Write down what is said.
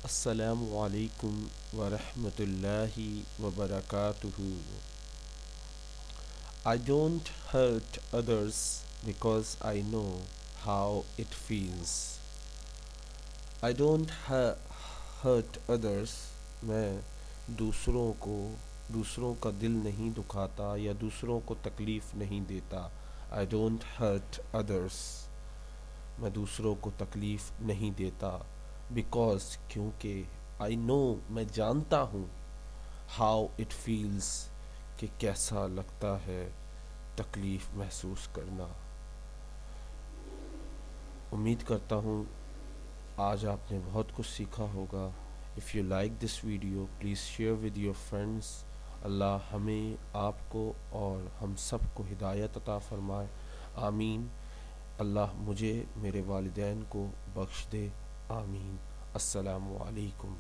السلام علیکم ورحمۃ اللہ وبرکاتہ. I don't hurt others because I know how it feels. I don't hurt others. میں دوسروں کا دل نہیں دکھاتا یا دوسروں کو تکلیف نہیں دیتا. I don't hurt others. میں دوسروں کو تکلیف نہیں دیتا. بیکاز کیونکہ I know میں جانتا ہوں how it feels کہ کیسا لگتا ہے تکلیف محسوس کرنا. امید کرتا ہوں آج آپ نے بہت کچھ سیکھا ہوگا. If you like this video please share with your friends. اللہ ہمیں آپ کو اور ہم سب کو ہدایت عطا فرمائے. آمین. اللہ مجھے میرے والدین کو بخش دے. آمین. السلام علیکم.